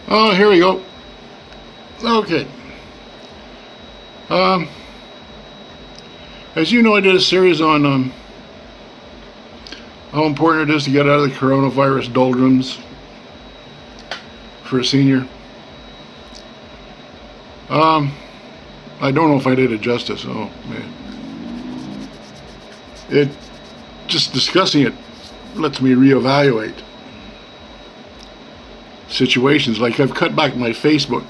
Oh, here we go. Okay. Um, as you know, I did a series on how important it is to get out of the coronavirus doldrums for a senior. I don't know if I did it justice. Oh man, it just discussing it lets me reevaluate situations. Like I've cut back my Facebook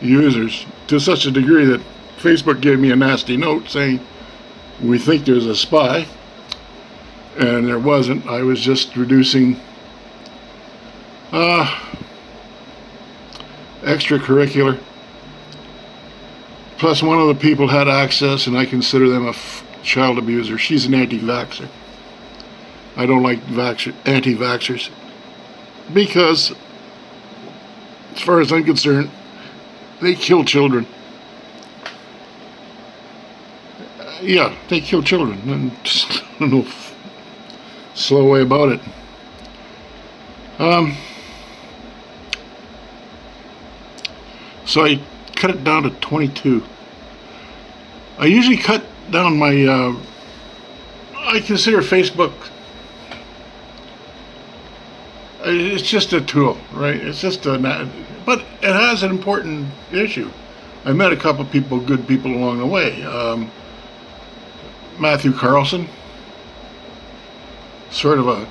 users to such a degree that Facebook gave me a nasty note saying we think there's a spy, and there wasn't. I was just reducing extracurricular. Plus, one of the people had access, and I consider them a child abuser. She's an anti-vaxxer. I don't like anti-vaxxers because, as far as I'm concerned, they kill children. Yeah, they kill children. And just no slow way about it. So I cut it down to 22. I usually cut down my, I consider Facebook, it's just a tool, right? It's just but it has an important issue. I met a couple of people, good people along the way. Matthew Carlson, sort of a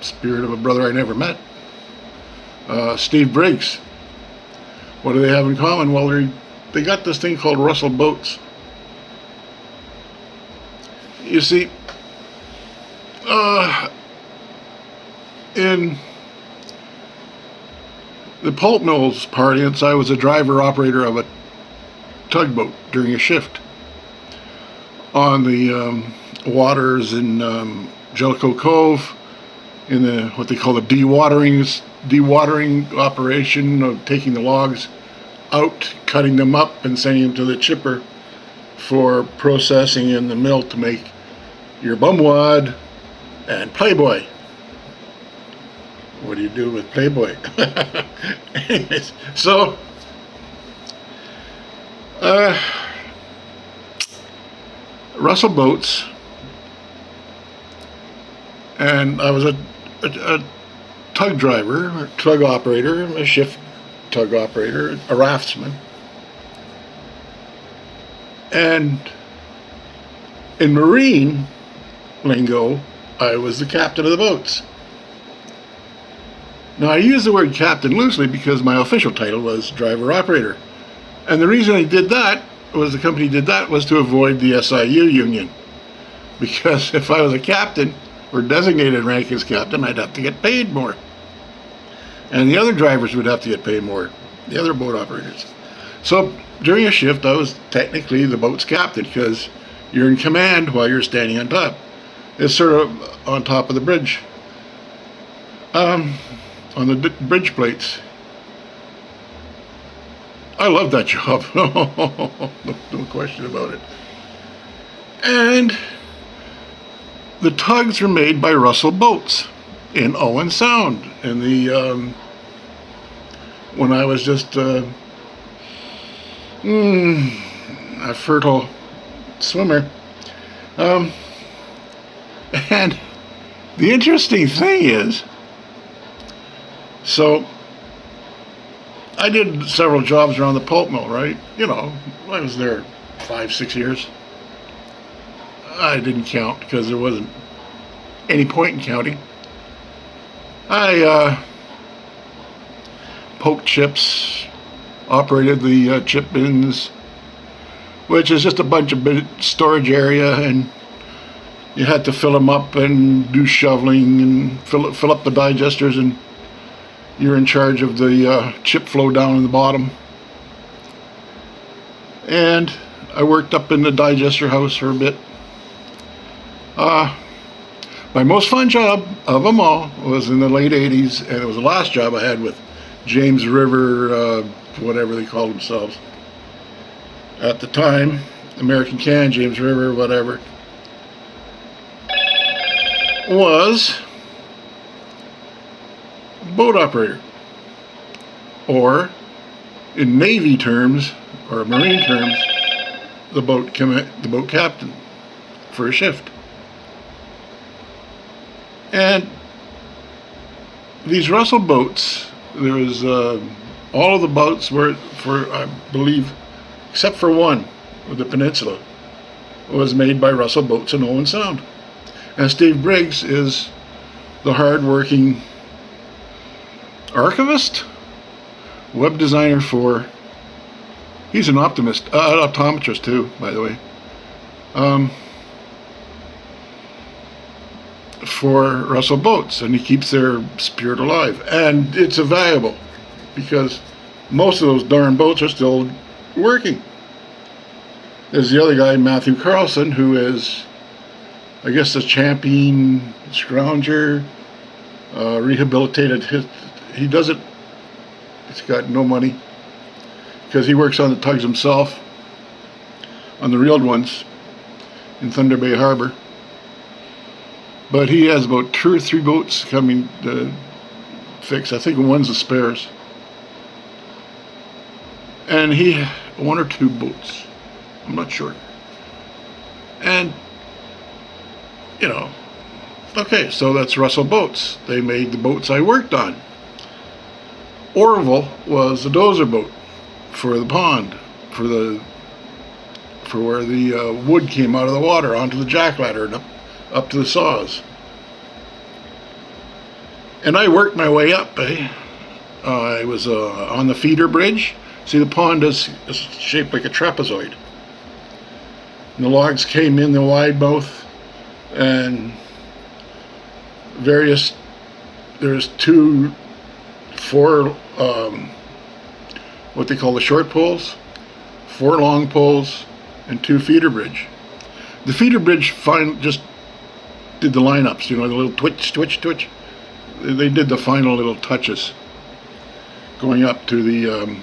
spirit of a brother I never met. Steve Briggs. What do they have in common? Well, they got this thing called Russell Boats. You see, in the pulp mills parlance, I was a driver operator of a tugboat during a shift on the waters in Jellicoe Cove, in the what they call the dewatering operation of taking the logs out, cutting them up, and sending them to the chipper for processing in the mill to make your bumwad and Playboy. What do you do with Playboy? Anyways, so Russell Boats, and I was a tug driver, a tug operator, a shift tug operator, a raftsman. And in marine lingo, I was the captain of the boats. Now, I use the word captain loosely because my official title was driver operator. And the reason I did that was the company did that was to avoid the SIU union. Because if I was a captain, or designated rank as captain, I'd have to get paid more. And the other drivers would have to get paid more, the other boat operators. So during a shift, I was technically the boat's captain because you're in command while you're standing on top. It's sort of on top of the bridge, on the bridge plates. I love that job, no question about it. And the tugs were made by Russell Boats in Owen Sound, in the when I was just a fertile swimmer. And the interesting thing is, so I did several jobs around the pulp mill, right? You know, I was there 5-6 years. I didn't count because there wasn't any point in counting. I poked chips, operated the chip bins, which is just a bunch of storage area, and you had to fill them up and do shoveling and fill up the digesters, and you're in charge of the chip flow down in the bottom. And I worked up in the digester house for a bit. My most fun job of them all was in the late 80s, and it was the last job I had with James River, whatever they called themselves at the time, American Can, James River, whatever, was boat operator, or in Navy terms or Marine terms, the boat captain for a shift. And these Russell boats, there was all of the boats were, for I believe, except for one, the Peninsula, was made by Russell Boats in Owen Sound. And Steve Briggs is the hard-working archivist, web designer for, he's an optometrist too, by the way, for Russell Boats, and he keeps their spirit alive. And it's valuable because most of those darn boats are still working. There's the other guy, Matthew Carlson, who is, I guess, the champion scrounger, rehabilitated. He does it, he's got no money because he works on the tugs himself, on the reeled ones in Thunder Bay Harbor. But he has about 2 or 3 boats coming to fix. I think one's the spares. And he, 1 or 2 boats, I'm not sure. And, you know, okay, so that's Russell Boats. They made the boats I worked on. Orville was the dozer boat for the pond, for where the wood came out of the water onto the jack ladder and up to the saws. And I worked my way up. I was on the feeder bridge. See, the pond is shaped like a trapezoid. And the logs came in the wide mouth, and there's 4 what they call the short poles, 4 long poles, and 2 feeder bridge. The feeder bridge just did the lineups, you know, the little twitch. They did the final little touches going up to the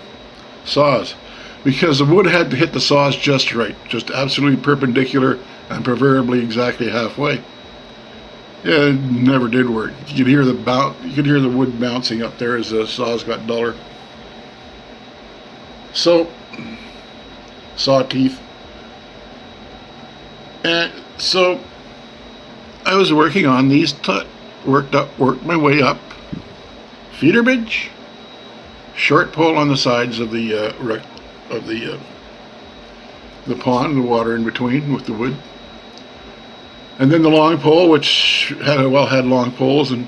saws, because the wood had to hit the saws just right, just absolutely perpendicular, and preferably exactly halfway. Yeah, it never did work. You could hear the wood bouncing up there as the saws got duller. So, saw teeth. And so I was working on these, worked my way up. Feeder bridge, short pole on the sides of the pond, the water in between with the wood, and then the long pole, which had long poles, and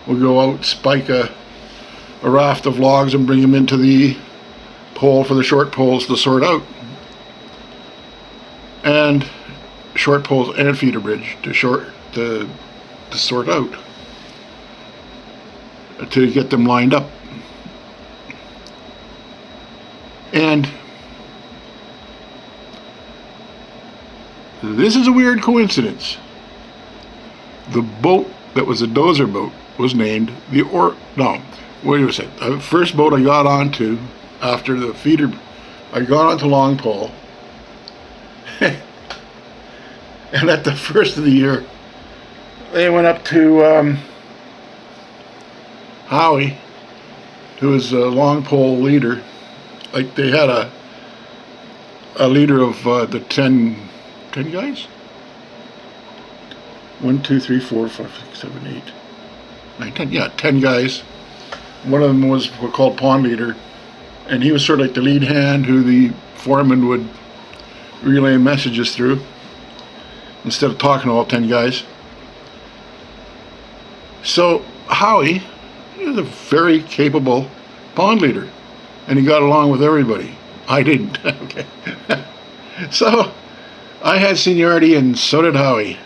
we'll go out, spike a raft of logs and bring them into the pole for the short poles to sort out, and short poles and feeder bridge to sort out, to get them lined up. And this is a weird coincidence. The boat that was a dozer boat was named the first boat I got onto after the feeder, I got onto long pole. And at the first of the year, they went up to Howie, who was a long pole leader. Like, they had a leader of the 10 guys? 1, 2, 3, 4, 5, 6, 7, 8, 9, 10. Yeah, 10 guys. One of them was called pond leader, and he was sort of like the lead hand who the foreman would relay messages through instead of talking to all 10 guys. So Howie is a very capable pond leader, and he got along with everybody. I didn't. Okay. So I had seniority, and so did Howie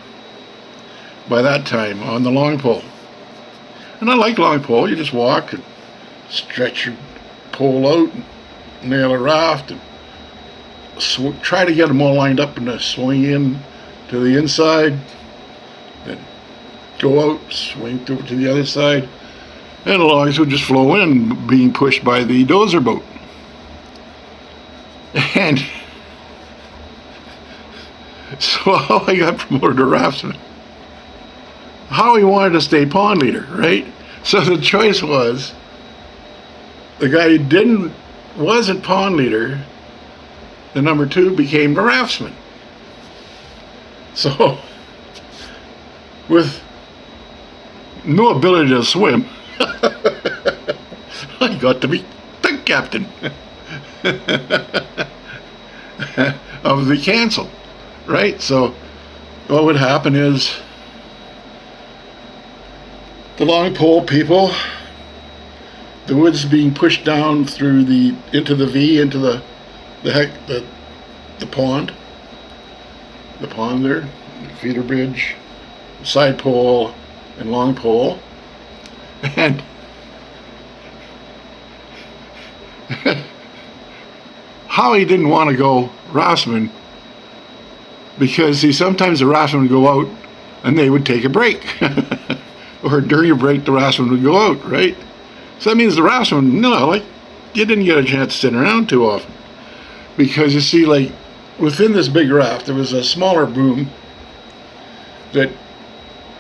by that time on the long pole. And I like long pole. You just walk and stretch your pole out and nail a raft and try to get them all lined up and swing in to the inside, then go out, swing to the other side, and the logs would just flow in, being pushed by the dozer boat. And so I got promoted to raftsman. Howie wanted to stay pond leader, right? So the choice was the guy who wasn't pond leader, the number 2 became the raftsman. So with no ability to swim, I got to be the captain of the cancel, right? So what would happen is the long pole people, the wood's being pushed down through into the V, into the pond there, feeder bridge, side pole, and long pole, and Howie didn't want to go raftsman because sometimes the raftsman would go out and they would take a break. Or during a break the raftsman would go out, right? So that means the raftsman, you didn't get a chance to sit around too often. Because you see, like, within this big raft there was a smaller boom that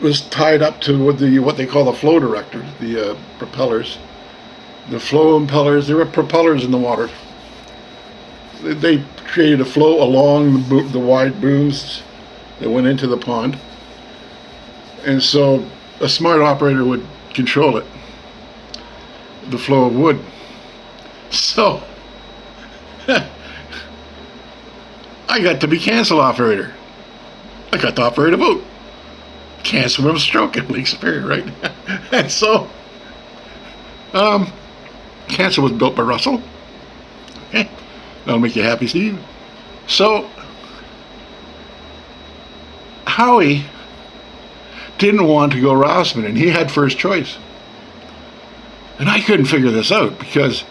was tied up to what they call the flow directors, the propellers. The flow impellers, there were propellers in the water. They created a flow along the wide booms that went into the pond. And so a smart operator would control it, the flow of wood. So I got to be cancel operator. I got to operate a boat. Can't swim, stroke it, Lake Superior, right? And so cancel was built by Russell. Okay, that'll make you happy, Steve. So Howie didn't want to go raftsman, and he had first choice. And I couldn't figure this out, because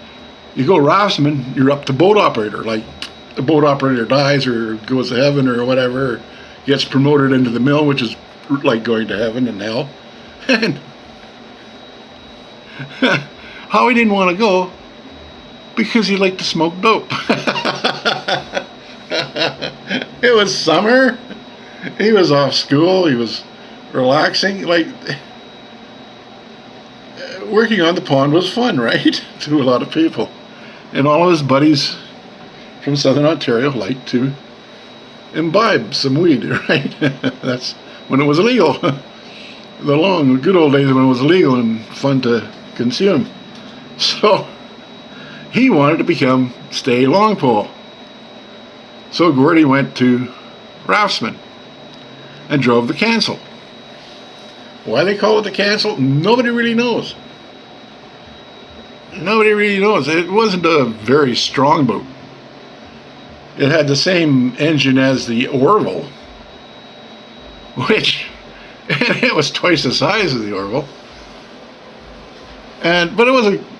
you go raftsman, you're up to boat operator. Like, the boat operator dies or goes to heaven or whatever, gets promoted into the mill, which is like going to heaven and hell. And Howie didn't want to go because he liked to smoke dope. It was summer. He was off school. He was relaxing. Like, working on the pond was fun, right? To a lot of people. And all of his buddies from Southern Ontario liked to imbibe some weed, right? That's when it was illegal. The good old days when it was illegal and fun to consume. So he wanted to stay long pole. So Gordie went to raftsman and drove the cancel. Why they call it the cancel, nobody really knows. Nobody really knows. It wasn't a very strong boat. It had the same engine as the Orville, which it was twice the size of the Orville. But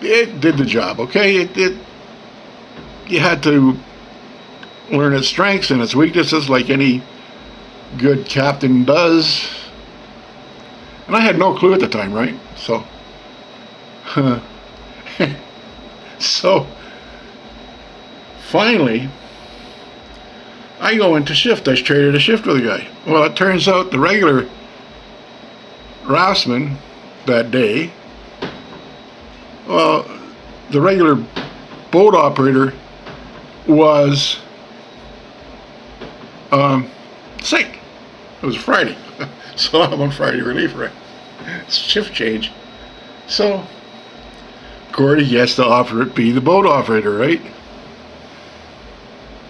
it did the job, okay? You had to learn its strengths and its weaknesses like any good captain does. And I had no clue at the time, right? So so finally I go into shift. I traded a shift with a guy. Well, it turns out the regular raftsman that day, well, the regular boat operator was sick. It was Friday. So I'm on Friday relief, right? Shift change. So Gordie gets to be the boat operator, right?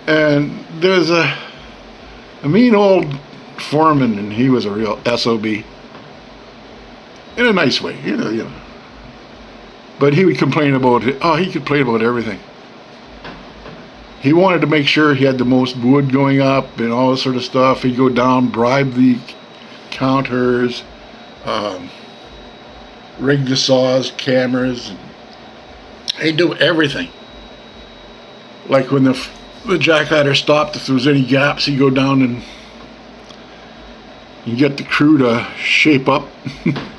And there's a mean old foreman, and he was a real SOB. In a nice way, you know. But he would complain about it. Oh, he complained about everything. He wanted to make sure he had the most wood going up and all this sort of stuff. He'd go down, bribe the counters, rig the saws, cameras. He'd do everything. Like when the jackladder stopped, if there was any gaps, he'd go down and you get the crew to shape up.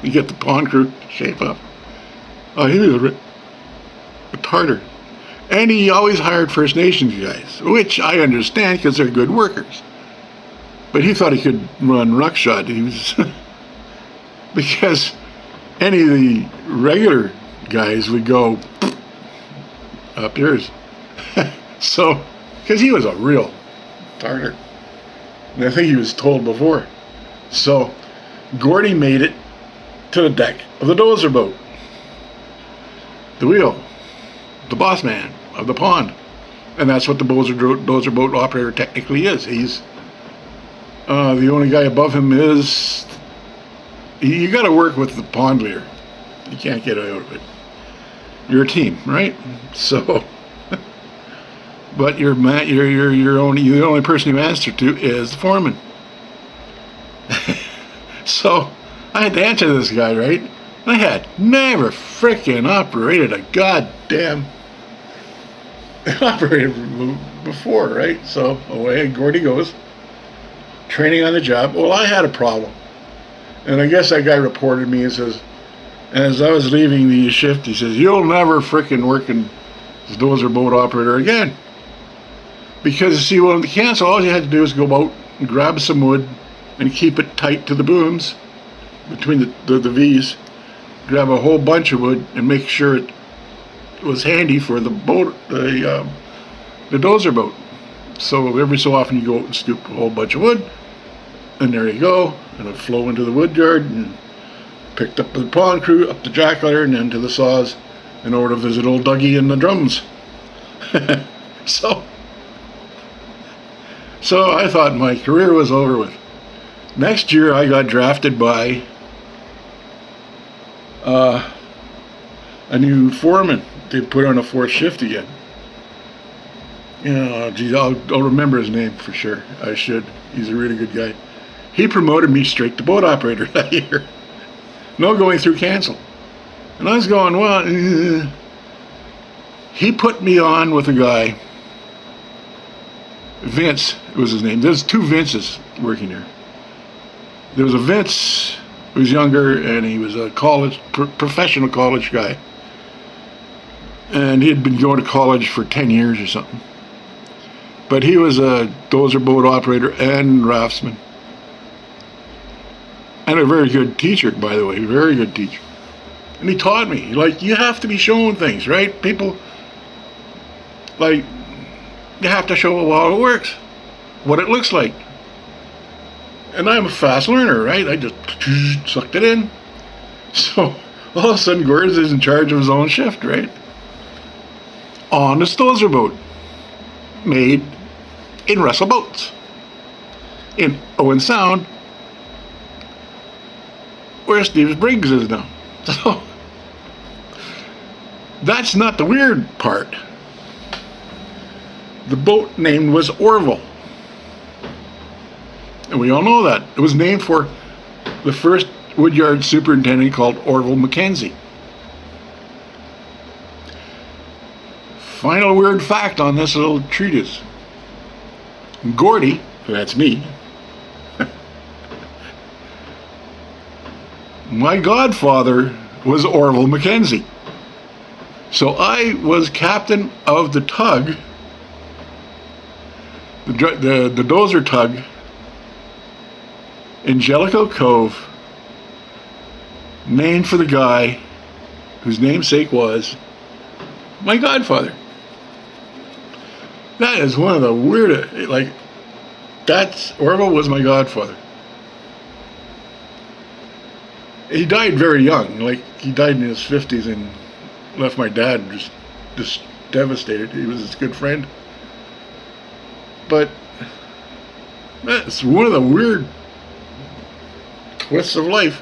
You get the pond crew to shape up. He was retarded. And he always hired First Nations guys, which I understand because they're good workers. But he thought he could run ruckshod. He was because any of the regular guys would go up yours. So, because he was a real tartar. And I think he was told before. So, Gordie made it to the deck of the dozer boat. The wheel. The boss man of the pond. And that's what the dozer boat operator technically is. He's the only guy above him is... You got to work with the pond leader. You can't get out of it. You're a team, right? So... But the only person you answer to is the foreman. So I had to answer this guy, right? I had never frickin' operated a goddamn operator before, right? So away Gordie goes, training on the job. Well, I had a problem, and I guess that guy reported me and says, as I was leaving the shift, he says, "You'll never frickin' work in this dozer boat operator again." Because, you see, when to cancel, all you had to do was go out and grab some wood and keep it tight to the booms between the V's. Grab a whole bunch of wood and make sure it was handy for the boat, the dozer boat. So every so often you go out and scoop a whole bunch of wood, and there you go. And it'll flow into the wood yard and picked up the pond crew, up the jack ladder, and then to the saws in order to visit old Dougie and the drums. So I thought my career was over with. Next year I got drafted by a new foreman. They put on a fourth shift again. Geez, I'll remember his name for sure. I should. He's a really good guy. He promoted me straight to boat operator that year. No going through cancel. And I was going, well, he put me on with a guy, Vince was his name. There's two Vinces working here. There was a Vince who was younger, and he was a professional college guy. And he had been going to college for 10 years or something. But he was a dozer boat operator and raftsman. And a very good teacher, by the way, very good teacher. And he taught me, like, you have to be showing things, right? People, like, you have to show how it works, what it looks like. And I'm a fast learner, right? I just sucked it in. So all of a sudden, Gordon is in charge of his own shift, right? On this dozer boat, made in Russell boats, in Owen Sound, where Steve's Briggs is now. So that's not the weird part. The boat name was Orville. And we all know that. It was named for the first woodyard superintendent called Orville Mackenzie. Final weird fact on this little treatise. Gordie, that's me, my godfather was Orville Mackenzie. So I was captain of the tug, the dozer tug, in Jellicoe Cove, named for the guy whose namesake was my godfather. That is one of the weirdest, like, Orville was my godfather. He died very young, like, he died in his 50s and left my dad just devastated. He was his good friend. But that's one of the weird twists of life.